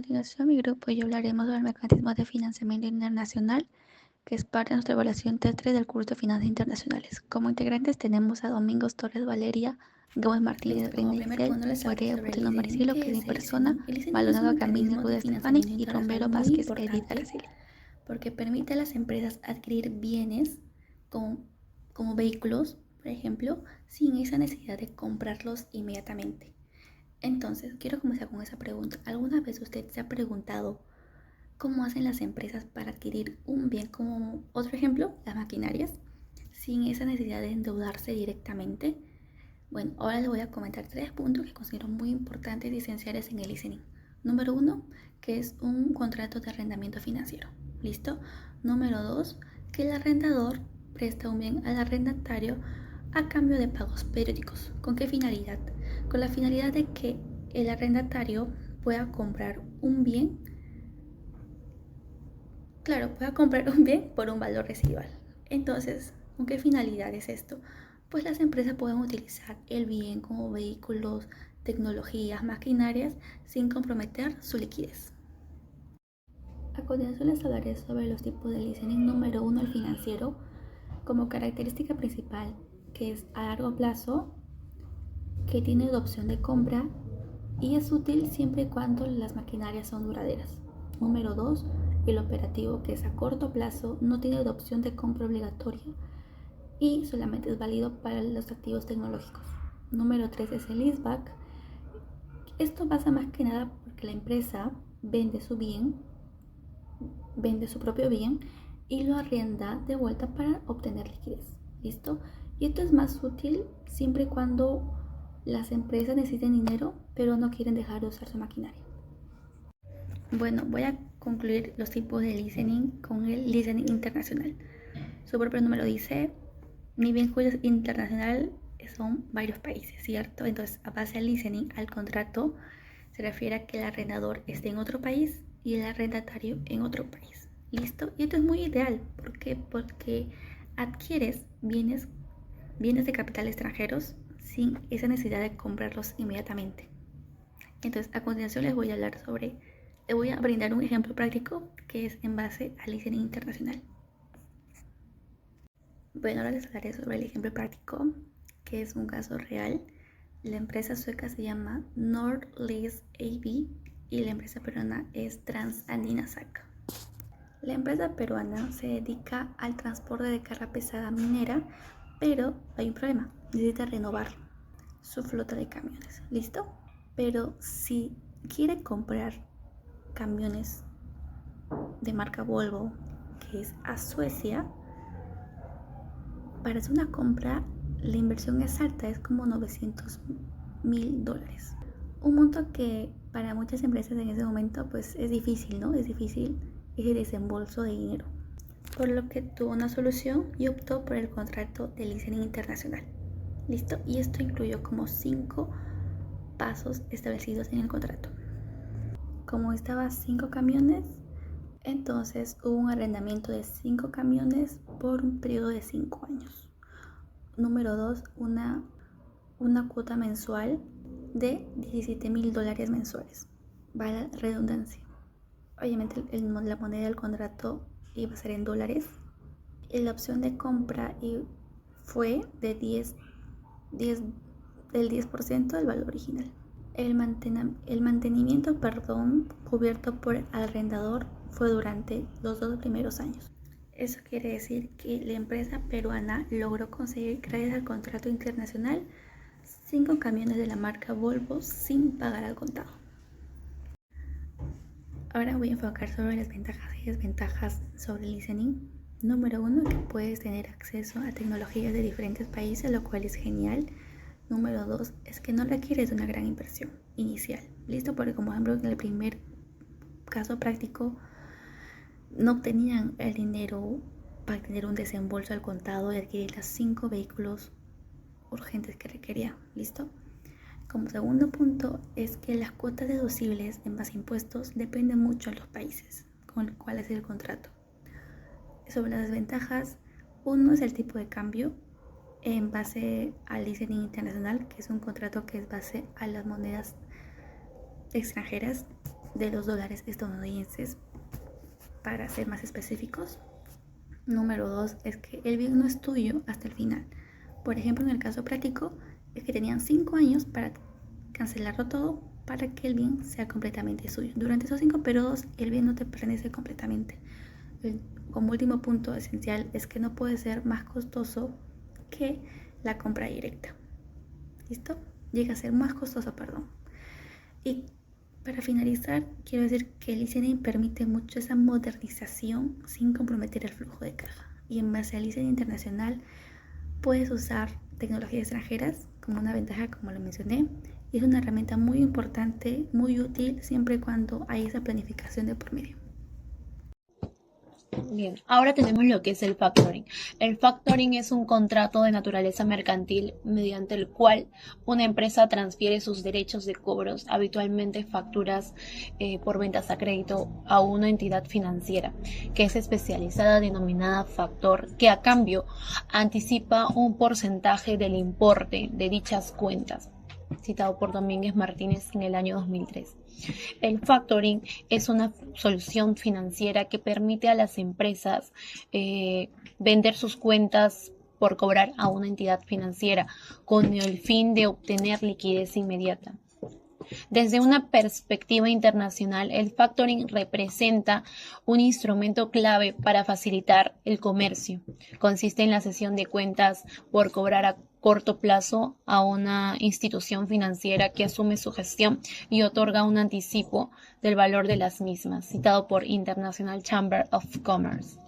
A continuación, mi grupo y yo hablaremos sobre el mecanismo de financiamiento internacional, que es parte de nuestra evaluación T3 del curso de Finanzas Internacionales. Como integrantes tenemos a Domingos Torres Valeria, Gómez Martínez Listo, como Reina primer Isel, punto les hablaré Guardia sobre el Botino listening. Maricilo, que ¿Qué es mi es el persona, listening? El listening es un Maldonado Camille, mecanismo de Ruda Estefani financiamiento y internacional Rombero muy Vázquez Edith importante Araceli. porque permite a las empresas adquirir bienes como, como vehículos, por ejemplo, sin esa necesidad de comprarlos inmediatamente. Entonces, quiero comenzar con esa pregunta. ¿Alguna vez usted se ha preguntado cómo hacen las empresas para adquirir un bien como otro ejemplo, las maquinarias, sin esa necesidad de endeudarse directamente? Bueno, ahora les voy a comentar 3 puntos que considero muy importantes y esenciales en el listening. Número 1, que es un contrato de arrendamiento financiero. ¿Listo? Número 2, que el arrendador presta un bien al arrendatario a cambio de pagos periódicos. ¿Con qué finalidad? Con la finalidad de que el arrendatario pueda comprar un bien, claro, pueda comprar un bien por un valor residual. Entonces, ¿con qué finalidad es esto? Pues las empresas pueden utilizar el bien como vehículos, tecnologías, maquinarias sin comprometer su liquidez. A continuación les hablaré sobre los tipos de listening. Número 1, el financiero, como característica principal, que es a largo plazo, que tiene adopción de compra y es útil siempre y cuando las maquinarias son duraderas. Número 2, el operativo, que es a corto plazo, no tiene adopción de compra obligatoria y solamente es válido para los activos tecnológicos. Número 3 es el leaseback. Esto pasa más que nada porque la empresa vende su bien, vende su propio bien y lo arrienda de vuelta para obtener liquidez. ¿Listo? Y esto es más útil siempre y cuando las empresas necesiten dinero pero no quieren dejar de usar su maquinaria. Bueno, voy a concluir los tipos de listening con el listening internacional. Su propio número dice, mi bien cuyo es internacional son varios países, ¿cierto? Entonces, a base del listening, al contrato, se refiere a que el arrendador esté en otro país y el arrendatario en otro país. ¿Listo? Y esto es muy ideal. ¿Por qué? Porque adquieres bienes de capital extranjeros sin esa necesidad de comprarlos inmediatamente. Entonces, a continuación les voy a brindar un ejemplo práctico que es en base al listening internacional. Bueno, ahora les hablaré sobre el ejemplo práctico, que es un caso real. La empresa sueca se llama Nordlease AB y la empresa peruana es Transandina SAC. La empresa peruana se dedica al transporte de carga pesada minera, pero hay un problema, necesita renovar su flota de camiones. ¿Listo? Pero si quiere comprar camiones de marca Volvo, que es a Suecia, para hacer una compra la inversión exacta es como $900,000. Un monto que para muchas empresas en ese momento pues es difícil, ¿no? Es difícil ese desembolso de dinero. Por lo que tuvo una solución y optó por el contrato de listening internacional. ¿Listo? Y esto incluyó como 5 pasos establecidos en el contrato. Como estaba 5 camiones, entonces hubo un arrendamiento de 5 camiones por un periodo de 5 años. Número 2, una cuota mensual de $17,000 mensuales. Va la redundancia. Obviamente la moneda del contrato iba a ser en dólares. Y la opción de compra fue de 10 del 10% del valor original. El mantenimiento cubierto por el arrendador fue durante los 2 primeros años. Eso quiere decir que la empresa peruana logró conseguir, gracias al contrato internacional, 5 camiones de la marca Volvo sin pagar al contado. Ahora voy a enfocar sobre las ventajas y desventajas sobre el listening. Número 1, que puedes tener acceso a tecnologías de diferentes países, lo cual es genial. Número 2, es que no requieres una gran inversión inicial. ¿Listo? Porque como ejemplo en el primer caso práctico no obtenían el dinero para tener un desembolso al contado y adquirir los 5 vehículos urgentes que requería. ¿Listo? Como segundo punto es que las cuotas deducibles en base a impuestos dependen mucho de los países con el cual es el contrato. Sobre las desventajas, uno es el tipo de cambio en base al listening internacional, que es un contrato que es base a las monedas extranjeras de los dólares estadounidenses, para ser más específicos. Número 2 es que el bien no es tuyo hasta el final. Por ejemplo, en el caso práctico, es que tenían 5 años para cancelarlo todo para que el bien sea completamente suyo. Durante esos 5 periodos, el bien no te pertenece completamente. Como último punto esencial es que no puede ser más costoso que la compra directa. ¿Listo? Llega a ser más costoso, perdón. Y para finalizar, quiero decir que el listening permite mucho esa modernización sin comprometer el flujo de caja. Y en base al listening internacional, puedes usar tecnologías extranjeras como una ventaja, como lo mencioné. Y es una herramienta muy importante, muy útil, siempre y cuando hay esa planificación de por medio. Bien, ahora tenemos lo que es el factoring. El factoring es un contrato de naturaleza mercantil mediante el cual una empresa transfiere sus derechos de cobros, habitualmente facturas por ventas a crédito, a una entidad financiera que es especializada denominada factor, que a cambio anticipa un porcentaje del importe de dichas cuentas, citado por Domínguez Martínez en el año 2003. El factoring es una solución financiera que permite a las empresas vender sus cuentas por cobrar a una entidad financiera con el fin de obtener liquidez inmediata. Desde una perspectiva internacional, el factoring representa un instrumento clave para facilitar el comercio. Consiste en la cesión de cuentas por cobrar a corto plazo a una institución financiera que asume su gestión y otorga un anticipo del valor de las mismas, citado por International Chamber of Commerce.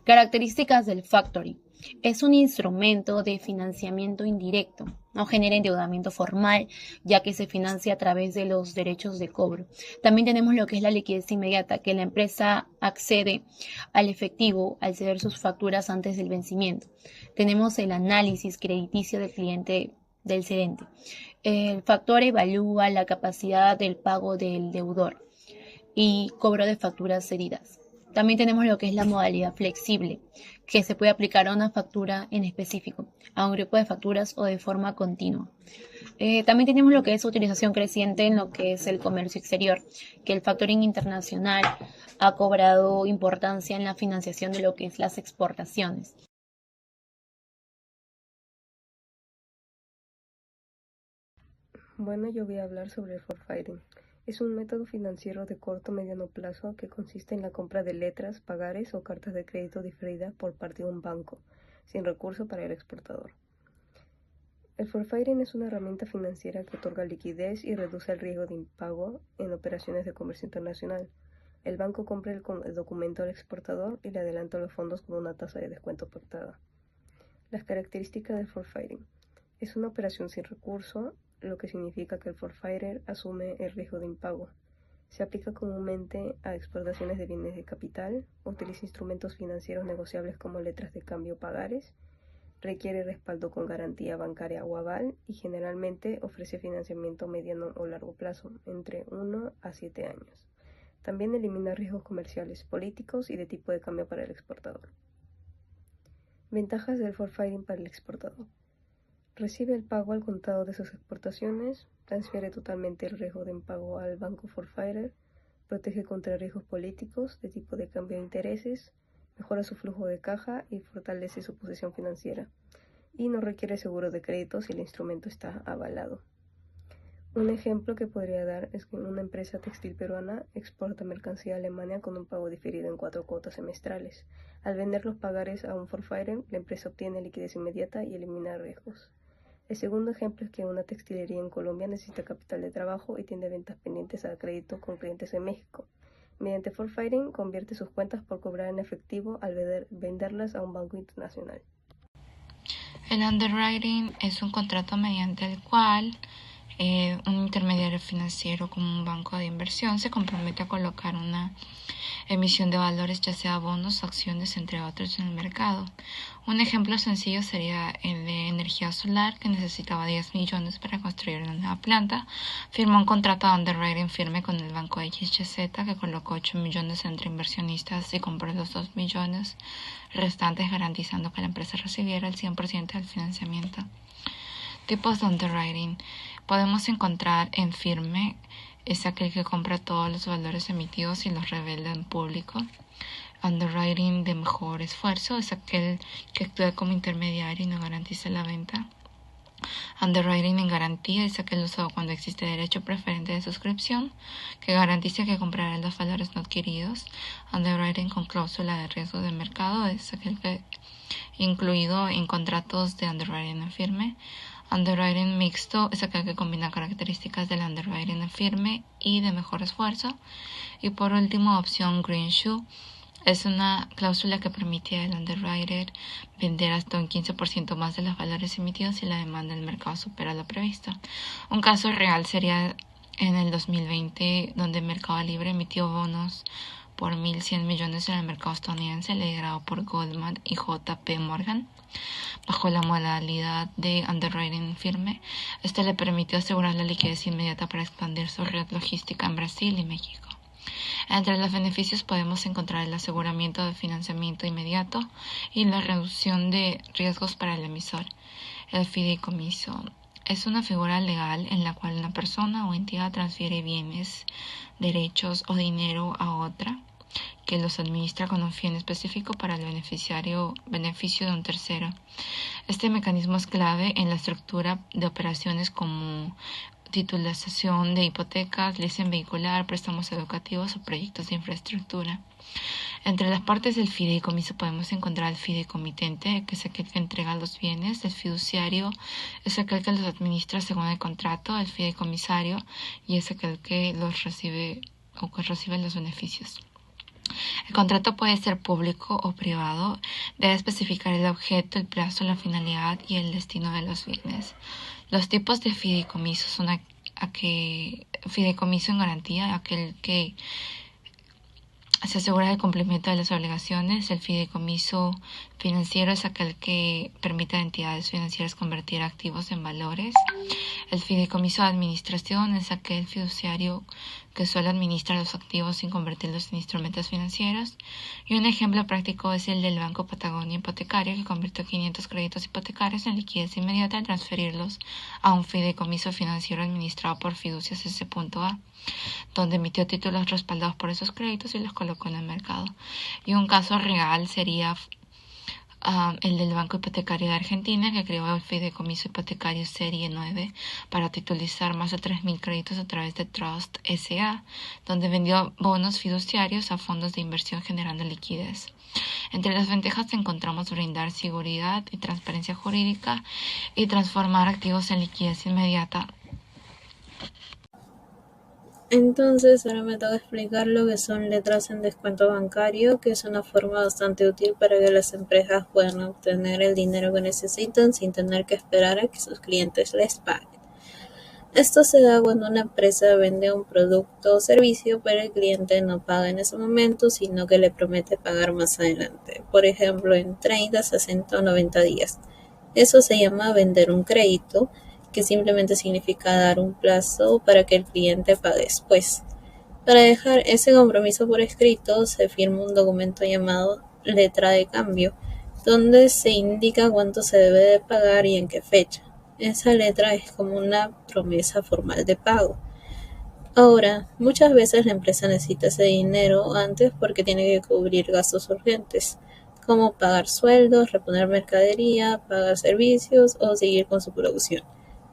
Características del factoring. Es un instrumento de financiamiento indirecto, no genera endeudamiento formal, ya que se financia a través de los derechos de cobro. También tenemos lo que es la liquidez inmediata, que la empresa accede al efectivo al ceder sus facturas antes del vencimiento. Tenemos el análisis crediticio del cliente del cedente. El factor evalúa la capacidad del pago del deudor y cobro de facturas cedidas. También tenemos lo que es la modalidad flexible, que se puede aplicar a una factura en específico, a un grupo de facturas o de forma continua. También tenemos lo que es utilización creciente en lo que es el comercio exterior, que el factoring internacional ha cobrado importancia en la financiación de lo que es las exportaciones. Bueno, yo voy a hablar sobre el forfaiting. Es un método financiero de corto o mediano plazo que consiste en la compra de letras, pagares o cartas de crédito diferida por parte de un banco, sin recurso para el exportador. El forfaiting es una herramienta financiera que otorga liquidez y reduce el riesgo de impago en operaciones de comercio internacional. El banco compra el documento al exportador y le adelanta los fondos con una tasa de descuento pactada. Las características del forfaiting. Es una operación sin recurso, lo que significa que el forfaiter asume el riesgo de impago. Se aplica comúnmente a exportaciones de bienes de capital, utiliza instrumentos financieros negociables como letras de cambio o pagares, requiere respaldo con garantía bancaria o aval y generalmente ofrece financiamiento a mediano o largo plazo, entre 1 a 7 años. También elimina riesgos comerciales, políticos y de tipo de cambio para el exportador. Ventajas del forfaiting para el exportador. Recibe el pago al contado de sus exportaciones, transfiere totalmente el riesgo de impago al banco forfaiter, protege contra riesgos políticos de tipo de cambio de intereses, mejora su flujo de caja y fortalece su posición financiera, y no requiere seguro de crédito si el instrumento está avalado. Un ejemplo que podría dar es que una empresa textil peruana exporta mercancía a Alemania con un pago diferido en 4 cuotas semestrales. Al vender los pagares a un forfaiter, la empresa obtiene liquidez inmediata y elimina riesgos. El segundo ejemplo es que una textilería en Colombia necesita capital de trabajo y tiene ventas pendientes a crédito con clientes en México. Mediante forfaiting convierte sus cuentas por cobrar en efectivo al venderlas a un banco internacional. El underwriting es un contrato mediante el cual un intermediario financiero como un banco de inversión se compromete a colocar una emisión de valores, ya sea bonos, acciones, entre otros, en el mercado. Un ejemplo sencillo sería el de energía solar, que necesitaba 10 millones para construir una nueva planta. Firmó un contrato de underwriting firme con el banco XYZ, que colocó 8 millones entre inversionistas y compró los 2 millones restantes, garantizando que la empresa recibiera el 100% del financiamiento. Tipos de underwriting. Podemos encontrar en firme es aquel que compra todos los valores emitidos y los revela en público. Underwriting de mejor esfuerzo es aquel que actúa como intermediario y no garantiza la venta. Underwriting en garantía es aquel usado cuando existe derecho preferente de suscripción que garantiza que comprarán los valores no adquiridos. Underwriting con cláusula de riesgo de mercado es aquel que incluido en contratos de underwriting en firme. Underwriting mixto es aquel que combina características del underwriting en firme y de mejor esfuerzo. Y por último, opción greenshoe es una cláusula que permite al underwriter vender hasta un 15% más de los valores emitidos si la demanda del mercado supera lo previsto. Un caso real sería en el 2020, donde Mercado Libre emitió bonos por 1.100 millones en el mercado estadounidense, liderado por Goldman y JP Morgan. Bajo la modalidad de underwriting firme, esto le permitió asegurar la liquidez inmediata para expandir su red logística en Brasil y México. Entre los beneficios podemos encontrar el aseguramiento de financiamiento inmediato y la reducción de riesgos para el emisor. El fideicomiso es una figura legal en la cual una persona o entidad transfiere bienes, derechos o dinero a otra, que los administra con un fin específico para el beneficio de un tercero. Este mecanismo es clave en la estructura de operaciones como titulización de hipotecas, leasing vehicular, préstamos educativos o proyectos de infraestructura. Entre las partes del fideicomiso podemos encontrar el fideicomitente, que es aquel que entrega los bienes; el fiduciario es aquel que los administra según el contrato; el fideicomisario y es aquel que los recibe o que recibe los beneficios. El contrato puede ser público o privado. Debe especificar el objeto, el plazo, la finalidad y el destino de los bienes. Los tipos de fideicomiso son fideicomiso en garantía, aquel que se asegura el cumplimiento de las obligaciones. El fideicomiso financiero es aquel que permite a entidades financieras convertir activos en valores. El fideicomiso de administración es aquel fiduciario que solo administra los activos sin convertirlos en instrumentos financieros. Y un ejemplo práctico es el del Banco Patagonia Hipotecario, que convirtió 500 créditos hipotecarios en liquidez inmediata al transferirlos a un fideicomiso financiero administrado por Fiducias S.A., donde emitió títulos respaldados por esos créditos y los colocó en el mercado. Y un caso real sería el del Banco Hipotecario de Argentina, que creó el fideicomiso hipotecario Serie 9 para titulizar más de 3.000 créditos a través de Trust S.A., donde vendió bonos fiduciarios a fondos de inversión generando liquidez. Entre las ventajas encontramos brindar seguridad y transparencia jurídica y transformar activos en liquidez inmediata. Entonces, ahora me toca explicar lo que son letras en descuento bancario, que es una forma bastante útil para que las empresas puedan obtener el dinero que necesitan sin tener que esperar a que sus clientes les paguen. Esto se da cuando una empresa vende un producto o servicio, pero el cliente no paga en ese momento, sino que le promete pagar más adelante, por ejemplo, en 30, 60 o 90 días. Eso se llama vender un crédito, que simplemente significa dar un plazo para que el cliente pague después. Para dejar ese compromiso por escrito, se firma un documento llamado letra de cambio, donde se indica cuánto se debe de pagar y en qué fecha. Esa letra es como una promesa formal de pago. Ahora, muchas veces la empresa necesita ese dinero antes porque tiene que cubrir gastos urgentes, como pagar sueldos, reponer mercadería, pagar servicios o seguir con su producción.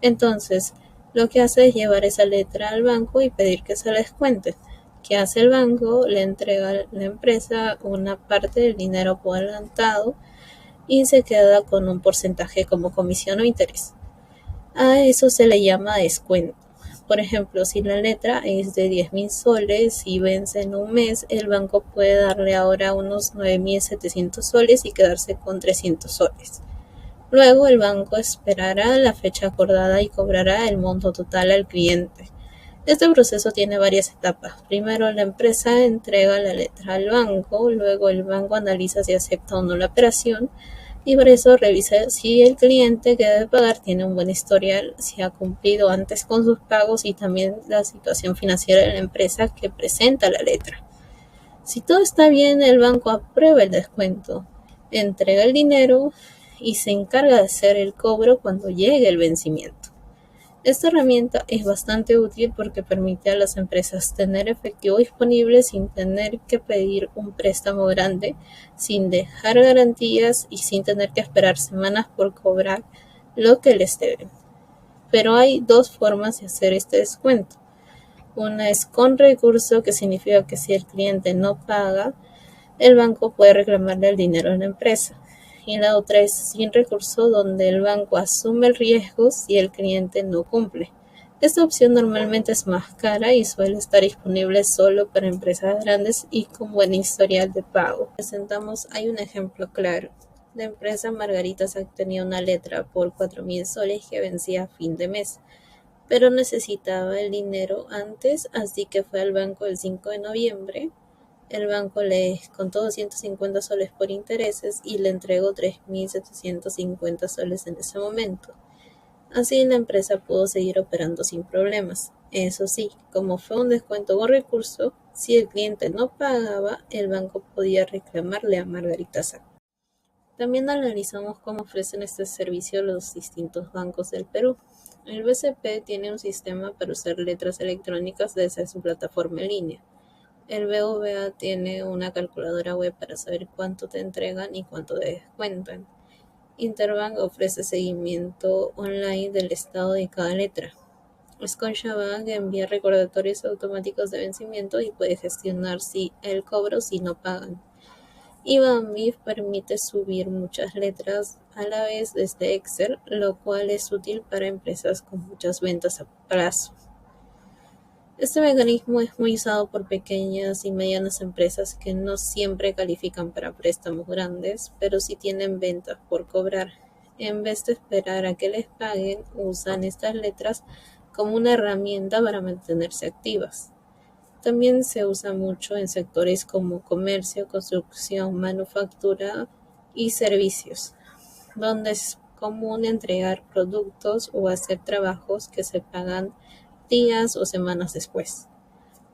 Entonces, lo que hace es llevar esa letra al banco y pedir que se la descuente. ¿Qué hace el banco? Le entrega a la empresa una parte del dinero por adelantado y se queda con un porcentaje como comisión o interés. A eso se le llama descuento. Por ejemplo, si la letra es de 10.000 soles y vence en un mes, el banco puede darle ahora unos 9.700 soles y quedarse con 300 soles. Luego el banco esperará la fecha acordada y cobrará el monto total al cliente. Este proceso tiene varias etapas. Primero la empresa entrega la letra al banco, luego el banco analiza si acepta o no la operación y por eso revisa si el cliente que debe pagar tiene un buen historial, si ha cumplido antes con sus pagos y también la situación financiera de la empresa que presenta la letra. Si todo está bien, el banco aprueba el descuento, entrega el dinero y se encarga de hacer el cobro cuando llegue el vencimiento. Esta herramienta es bastante útil porque permite a las empresas tener efectivo disponible sin tener que pedir un préstamo grande, sin dejar garantías y sin tener que esperar semanas por cobrar lo que les deben. Pero hay dos formas de hacer este descuento. Una es con recurso, que significa que si el cliente no paga, el banco puede reclamarle el dinero a la empresa. Y la otra es sin recurso, donde el banco asume el riesgo si el cliente no cumple. Esta opción normalmente es más cara y suele estar disponible solo para empresas grandes y con buen historial de pago. Hay un ejemplo claro. La empresa Margaritas tenía una letra por 4.000 soles que vencía a fin de mes, pero necesitaba el dinero antes, así que fue al banco el 5 de noviembre. El banco le contó 250 soles por intereses y le entregó 3.750 soles en ese momento. Así la empresa pudo seguir operando sin problemas. Eso sí, como fue un descuento con recurso, si el cliente no pagaba, el banco podía reclamarle a Margarita Sac. También analizamos cómo ofrecen este servicio los distintos bancos del Perú. El BCP tiene un sistema para usar letras electrónicas desde su plataforma en línea. El BVA tiene una calculadora web para saber cuánto te entregan y cuánto te descuentan. Interbank ofrece seguimiento online del estado de cada letra. Scotiabank envía recordatorios automáticos de vencimiento y puede gestionar el cobro si no pagan. Y Banbif permite subir muchas letras a la vez desde Excel, lo cual es útil para empresas con muchas ventas a plazo. Este mecanismo es muy usado por pequeñas y medianas empresas que no siempre califican para préstamos grandes, pero sí tienen ventas por cobrar. En vez de esperar a que les paguen, usan estas letras como una herramienta para mantenerse activas. También se usa mucho en sectores como comercio, construcción, manufactura y servicios, donde es común entregar productos o hacer trabajos que se pagan días o semanas después.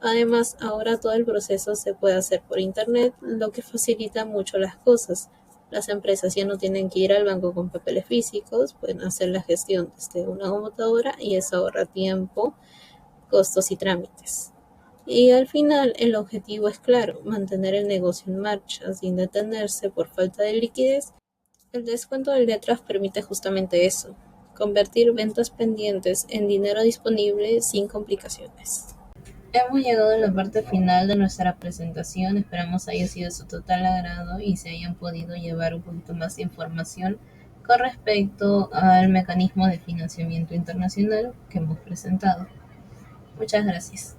Además, ahora todo el proceso se puede hacer por internet, lo que facilita mucho las cosas. Las empresas ya no tienen que ir al banco con papeles físicos, pueden hacer la gestión desde una computadora y eso ahorra tiempo, costos y trámites. Y al final el objetivo es claro, mantener el negocio en marcha sin detenerse por falta de liquidez. El descuento de letras permite justamente eso, convertir ventas pendientes en dinero disponible sin complicaciones. Hemos llegado a la parte final de nuestra presentación, esperamos haya sido de su total agrado y se hayan podido llevar un poquito más de información con respecto al mecanismo de financiamiento internacional que hemos presentado. Muchas gracias.